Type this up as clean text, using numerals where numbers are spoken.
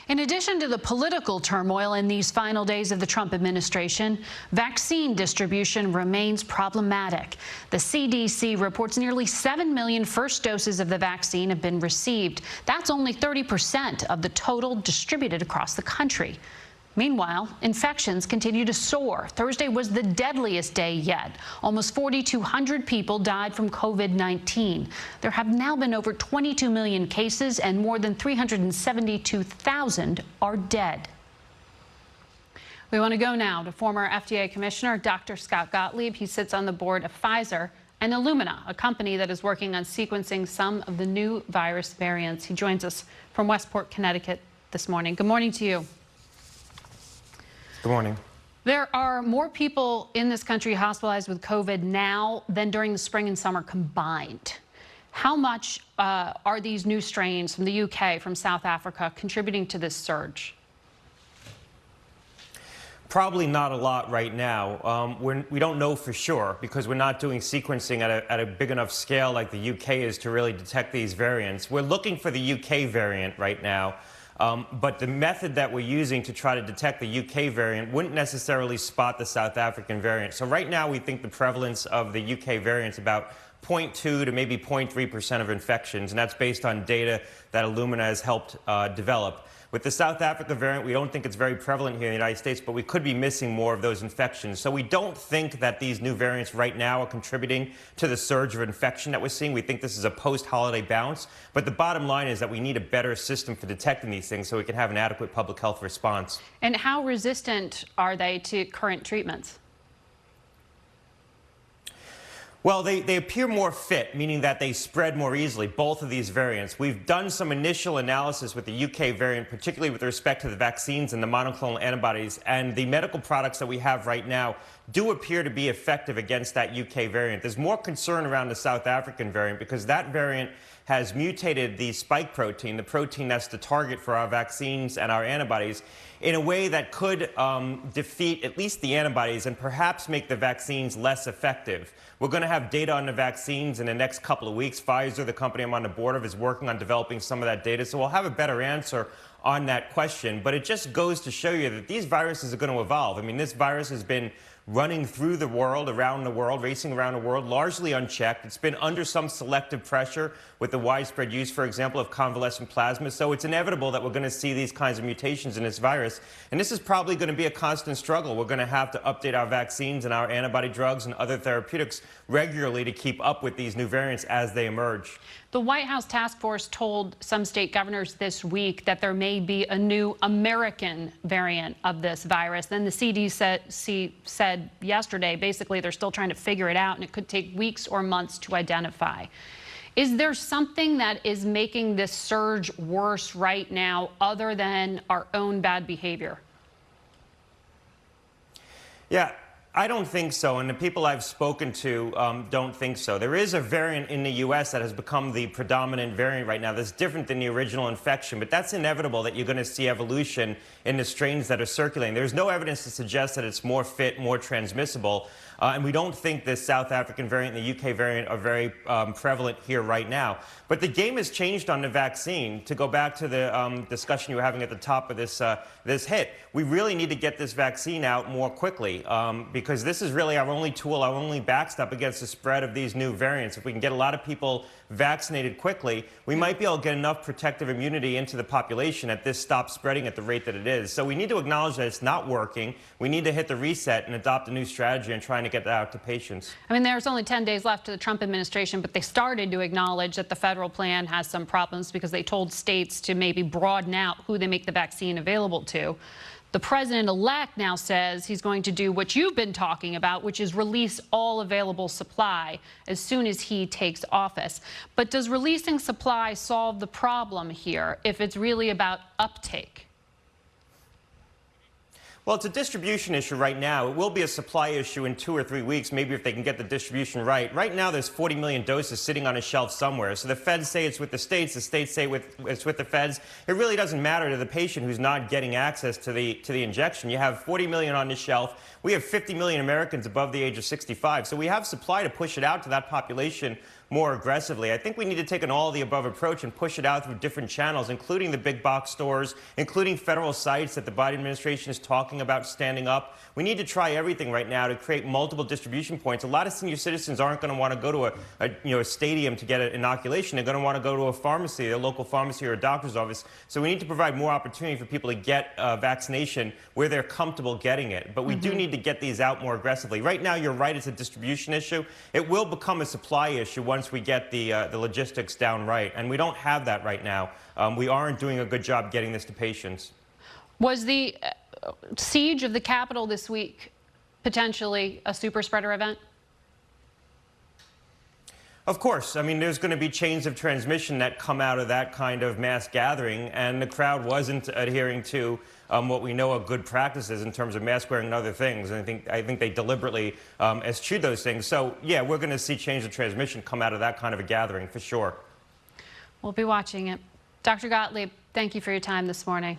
In addition to the political turmoil in these final days of the Trump administration, vaccine distribution remains problematic. The CDC reports nearly 7 million first doses of the vaccine have been received. That's only 30% of the total distributed across the country. Meanwhile, infections continue to soar. Thursday was the deadliest day yet. Almost 4,200 people died from COVID-19. There have now been over 22 million cases and more than 372,000 are dead. We want to go now to former FDA Commissioner Dr. Scott Gottlieb. He sits on the board of Pfizer and Illumina, a company that is working on sequencing some of the new virus variants. He joins us from Westport, Connecticut this morning. Good morning to you. Good morning. There are more people in this country hospitalized with COVID now than during the spring and summer combined. How much are these new strains from the UK, from South Africa, contributing to this surge? Probably not a lot right now. We don't know for sure because we're not doing sequencing at a big enough scale like the UK is to really detect these variants. We're looking for the UK variant right now. But the method that we're using to try to detect the UK variant wouldn't necessarily spot the South African variant. So right now we think the prevalence of the UK variant is about 0.2 to maybe 0.3% of infections, and that's based on data that Illumina has helped develop. With the South Africa variant, we don't think it's very prevalent here in the United States, but we could be missing more of those infections. So we don't think that these new variants right now are contributing to the surge of infection that we're seeing. We think this is a post-holiday bounce. But the bottom line is that we need a better system for detecting these things so we can have an adequate public health response. And how resistant are they to current treatments? Well, they appear more fit, meaning that they spread more easily, both of these variants. We've done some initial analysis with the UK variant, particularly with respect to the vaccines and the monoclonal antibodies, and the medical products that we have right now do appear to be effective against that UK variant. There's more concern around the South African variant because that variant has mutated the spike protein, the protein that's the target for our vaccines and our antibodies, in a way that could defeat at least the antibodies and perhaps make the vaccines less effective. We're going to have data on the vaccines in the next couple of weeks. Pfizer, the company I'm on the board of, is working on developing some of that data, so we'll have a better answer on that question. But it just goes to show you that these viruses are going to evolve. I mean, this virus has been running through the world, around the world, racing around the world, largely unchecked. It's been under some selective pressure with the widespread use, for example, of convalescent plasma. So it's inevitable that we're going to see these kinds of mutations in this virus. And this is probably going to be a constant struggle. We're going to have to update our vaccines and our antibody drugs and other therapeutics regularly to keep up with these new variants as they emerge. The White House task force told some state governors this week that there may be a new American variant of this virus. Then the CDC said yesterday, basically, they're still trying to figure it out, and it could take weeks or months to identify. Is there something that is making this surge worse right now other than our own bad behavior? Yeah. I don't think so, and the people I've spoken to don't think so. There is a variant in the U.S. that has become the predominant variant right now that's different than the original infection, but that's inevitable that you're going to see evolution in the strains that are circulating. There's no evidence to suggest that it's more fit, more transmissible, and we don't think this South African variant and the UK variant are very prevalent here right now. But the game has changed on the vaccine. To go back to the discussion you were having at the top of this hit, we really need to get this vaccine out more quickly because this is really our only tool, our only backstop against the spread of these new variants. If we can get a lot of people vaccinated quickly, we might be able to get enough protective immunity into the population that this stops spreading at the rate that it is. So we need to acknowledge that it's not working. We need to hit the reset and adopt a new strategy and trying to get that out to patients. I mean, there's only 10 days left to the Trump administration, but they started to acknowledge that the federal plan has some problems because they told states to maybe broaden out who they make the vaccine available to. The president-elect now says he's going to do what you've been talking about, which is release all available supply as soon as he takes office. But does releasing supply solve the problem here if it's really about uptake? Well, it's a distribution issue right now. It will be a supply issue in 2 or 3 weeks, maybe if they can get the distribution right. Right now, there's 40 million doses sitting on a shelf somewhere. So the feds say it's with the states say it's with the feds. It really doesn't matter to the patient who's not getting access to the injection. You have 40 million on the shelf. We have 50 million Americans above the age of 65. So we have supply to push it out to that population more aggressively. I think we need to take an all-of-the-above approach and push it out through different channels, including the big box stores, including federal sites that the Biden administration is talking about standing up. We need to try everything right now to create multiple distribution points. A lot of senior citizens aren't going to want to go to a stadium to get an inoculation. They're going to want to go to a pharmacy, a local pharmacy or a doctor's office. So we need to provide more opportunity for people to get vaccination where they're comfortable getting it. But we do need to get these out more aggressively. Right now, you're right, it's a distribution issue. It will become a supply issue once we get the logistics down right. And we don't have that right now. We aren't doing a good job getting this to patients. Was the siege of the Capitol this week potentially a super spreader event? Of course. I mean, there's going to be chains of transmission that come out of that kind of mass gathering, and the crowd wasn't adhering to what we know are good practices in terms of mask wearing and other things. And I think they deliberately eschewed those things. So, yeah, we're going to see chains of transmission come out of that kind of a gathering, for sure. We'll be watching it. Dr. Gottlieb, thank you for your time this morning.